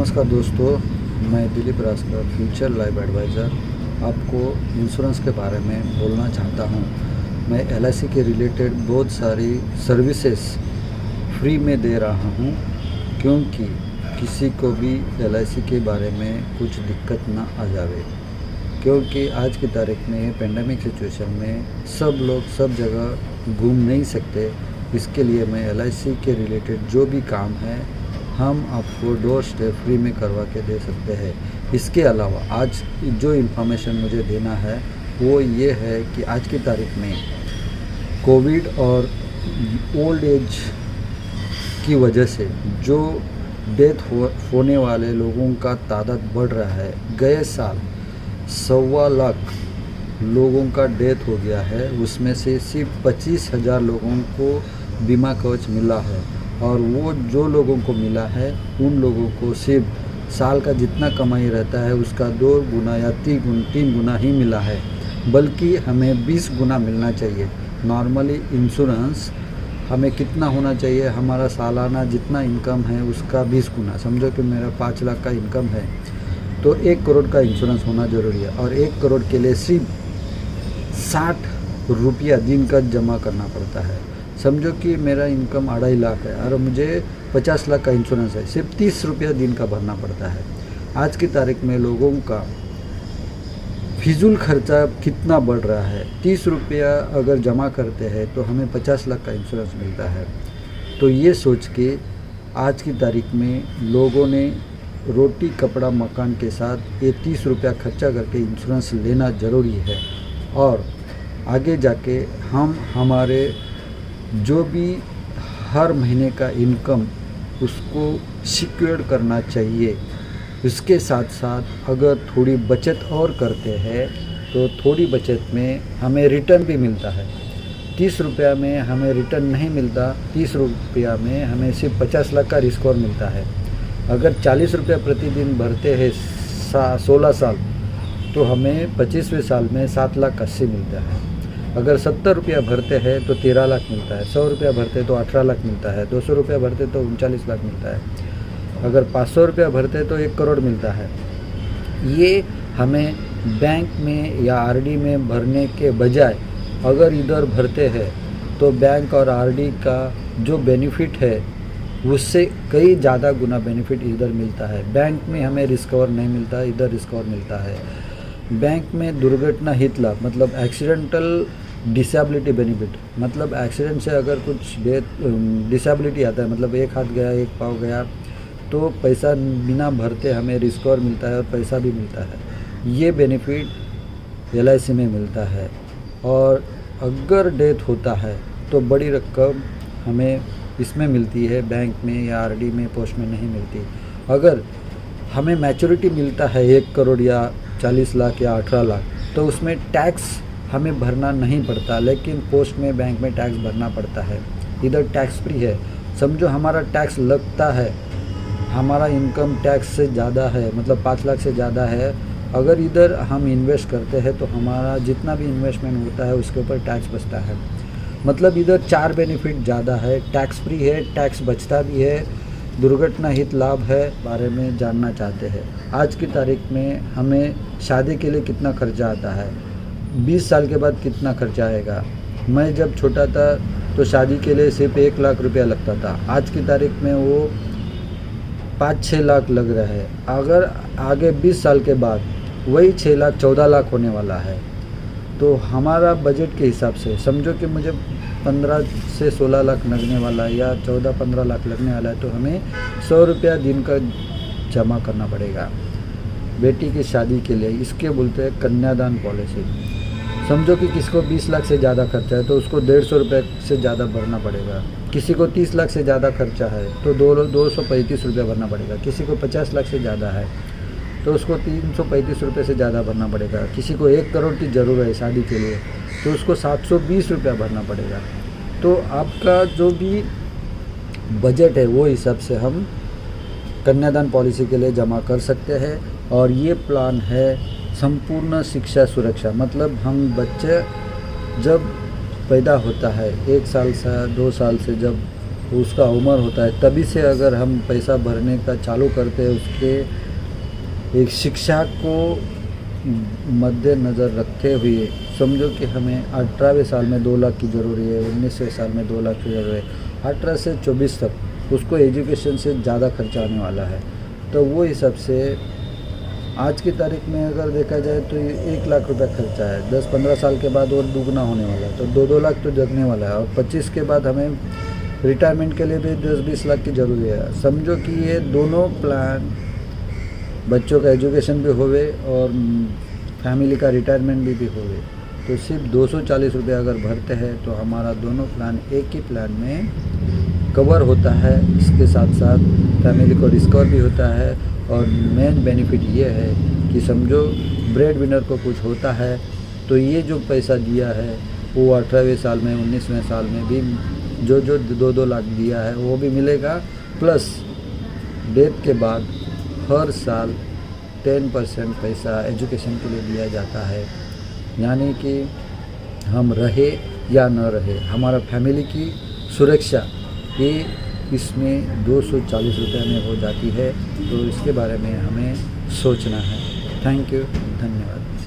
नमस्कार दोस्तों, मैं दिलीप राजकर फ्यूचर लाइफ एडवाइज़र आपको इंश्योरेंस के बारे में बोलना चाहता हूं। मैं एलआईसी के रिलेटेड बहुत सारी सर्विसेज फ्री में दे रहा हूं, क्योंकि किसी को भी एलआईसी के बारे में कुछ दिक्कत ना आ जावे। क्योंकि आज की तारीख में पेंडेमिक सिचुएशन में सब लोग सब जगह घूम नहीं सकते। इसके लिए मैं एलआईसी के रिलेटेड जो भी काम है हम आपको डोर स्टेप फ्री में करवा के दे सकते हैं। इसके अलावा आज जो इन्फॉर्मेशन मुझे देना है वो ये है कि आज की तारीख में कोविड और ओल्ड एज की वजह से जो डेथ होने वाले लोगों का तादाद बढ़ रहा है। गए साल 1.25 लाख लोगों का डेथ हो गया है, उसमें से सिर्फ 25,000 लोगों को बीमा कवच मिला है। और वो जो लोगों को मिला है उन लोगों को सिर्फ साल का जितना कमाई रहता है उसका 2 गुना या 3 गुना ही मिला है, बल्कि हमें 20 गुना मिलना चाहिए। नॉर्मली इंश्योरेंस हमें कितना होना चाहिए, हमारा सालाना जितना इनकम है उसका 20 गुना। समझो कि मेरा 5 लाख का इनकम है तो 1 करोड़ का इंश्योरेंस होना ज़रूरी है। और 1 करोड़ के लिए सिर्फ 60 रुपया दिन का जमा करना पड़ता है। समझो कि मेरा इनकम 2.5 लाख है और मुझे 50 लाख का इंश्योरेंस है, सिर्फ 30 रुपया दिन का भरना पड़ता है। आज की तारीख में लोगों का फिजूल खर्चा कितना बढ़ रहा है। 30 रुपया अगर जमा करते हैं तो हमें 50 लाख का इंश्योरेंस मिलता है। तो ये सोच के आज की तारीख में लोगों ने रोटी कपड़ा मकान के साथ ये 30 रुपया खर्चा करके इंश्योरेंस लेना ज़रूरी है। और आगे जाके हम हमारे जो भी हर महीने का इनकम उसको सिक्योर करना चाहिए। इसके साथ साथ अगर थोड़ी बचत और करते हैं तो थोड़ी बचत में हमें रिटर्न भी मिलता है। 30 रुपया में हमें रिटर्न नहीं मिलता, 30 रुपया में हमें सिर्फ 50 लाख का रिस्क और मिलता है। अगर 40 रुपया प्रतिदिन भरते हैं 16 साल तो हमें 25वें साल में 7,80,000 मिलता है। अगर 70 रुपया भरते हैं तो 13 लाख मिलता है। 100 रुपया भरते तो 18 लाख मिलता है। 200 रुपया भरते तो 39 लाख मिलता है। अगर 500 रुपया भरते तो 1 करोड़ मिलता है। ये हमें बैंक में या आरडी में भरने के बजाय अगर इधर भरते हैं तो बैंक और आरडी का जो बेनिफिट है उससे कई ज़्यादा गुना बेनिफिट इधर मिलता है। बैंक में हमें रिस्क कवर नहीं मिलता, इधर रिस्क कवर मिलता है। बैंक में दुर्घटना हित लाभ मतलब एक्सीडेंटल डिसेबिलिटी बेनिफिट, मतलब एक्सीडेंट से अगर कुछ डिसेबिलिटी आता है, मतलब एक हाथ गया एक पाँव गया तो पैसा बिना भरते हमें रिस्क कवर मिलता है और पैसा भी मिलता है। ये बेनिफिट एलआईसी में मिलता है। और अगर डेथ होता है तो बड़ी रकम हमें इसमें मिलती है, बैंक में या आरडी में पोस्ट में नहीं मिलती। अगर हमें मैच्योरिटी मिलता है 1 करोड़ या 40 लाख या 18 लाख तो उसमें टैक्स हमें भरना नहीं पड़ता, लेकिन पोस्ट में बैंक में टैक्स भरना पड़ता है। इधर टैक्स फ्री है। समझो हमारा टैक्स लगता है, हमारा इनकम टैक्स से ज़्यादा है, मतलब 5 लाख से ज़्यादा है। अगर इधर हम इन्वेस्ट करते हैं तो हमारा जितना भी इन्वेस्टमेंट होता है उसके ऊपर टैक्स बचता है। मतलब इधर 4 बेनिफिट ज़्यादा है, टैक्स फ्री है, टैक्स बचता भी है, दुर्घटना हित लाभ है। बारे में जानना चाहते हैं। आज की तारीख में हमें शादी के लिए कितना खर्चा आता है, 20 साल के बाद कितना खर्चा आएगा। मैं जब छोटा था तो शादी के लिए सिर्फ 1 लाख रुपया लगता था, आज की तारीख में वो 5-6 लाख लग रहा है। अगर आगे 20 साल के बाद वही 6 लाख 14 लाख होने वाला है। तो हमारा बजट के हिसाब से समझो कि मुझे 15 से 16 लाख लगने वाला है या 14-15 लाख लगने वाला है, तो हमें 100 रुपया दिन का जमा करना पड़ेगा बेटी की शादी के लिए। इसके बोलते हैं कन्यादान पॉलिसी। समझो कि किसी को 20 लाख से ज़्यादा खर्चा है तो उसको 150 रुपये से ज़्यादा भरना पड़ेगा। किसी को 30 लाख से ज़्यादा खर्चा है तो 235 रुपया भरना पड़ेगा। किसी को 50 लाख से ज़्यादा है तो उसको 335 रुपये से ज़्यादा भरना पड़ेगा। किसी को 1 करोड़ की ज़रूरत है शादी के लिए तो उसको 720 रुपया भरना पड़ेगा। तो आपका जो भी बजट है वो हिसाब से हम कन्यादान पॉलिसी के लिए जमा कर सकते हैं। और ये प्लान है संपूर्ण शिक्षा सुरक्षा, मतलब हम बच्चे जब पैदा होता है 1 साल से 2 साल से जब उसका उम्र होता है, तभी से अगर हम पैसा भरने का चालू करते हैं, उसके एक शिक्षा को मद्देनज़र रखते हुए, समझो कि हमें 18वें साल में 2 लाख की ज़रूरी है, 19वें साल में 2 लाख की ज़रूरत है, 18 से 24 तक उसको एजुकेशन से ज़्यादा खर्चा आने वाला है। तो वो हिसाब से आज की तारीख में अगर देखा जाए तो 1 लाख रुपया खर्चा है, 10-15 साल के बाद और दुगना होने वाला है, तो 2-2 लाख तो जगने वाला है। और 25 के बाद हमें रिटायरमेंट के लिए भी 10-20 लाख की ज़रूरी है। समझो कि ये दोनों प्लान, बच्चों का एजुकेशन भी होवे और फैमिली का रिटायरमेंट भी होवे, तो सिर्फ 240 रुपये अगर भरते हैं तो हमारा दोनों प्लान एक ही प्लान में कवर होता है। इसके साथ साथ फैमिली को डिस्कवर भी होता है। और मेन बेनिफिट ये है कि समझो ब्रेड विनर को कुछ होता है तो ये जो पैसा दिया है वो 18वें साल में, 19वें साल में भी जो 2-2 लाख दिया है वो भी मिलेगा, प्लस डेथ के बाद हर साल 10% पैसा एजुकेशन के लिए दिया जाता है। यानी कि हम रहे या न रहे, हमारा फैमिली की सुरक्षा ये इसमें 240 रुपये में हो जाती है। तो इसके बारे में हमें सोचना है। थैंक यू, धन्यवाद।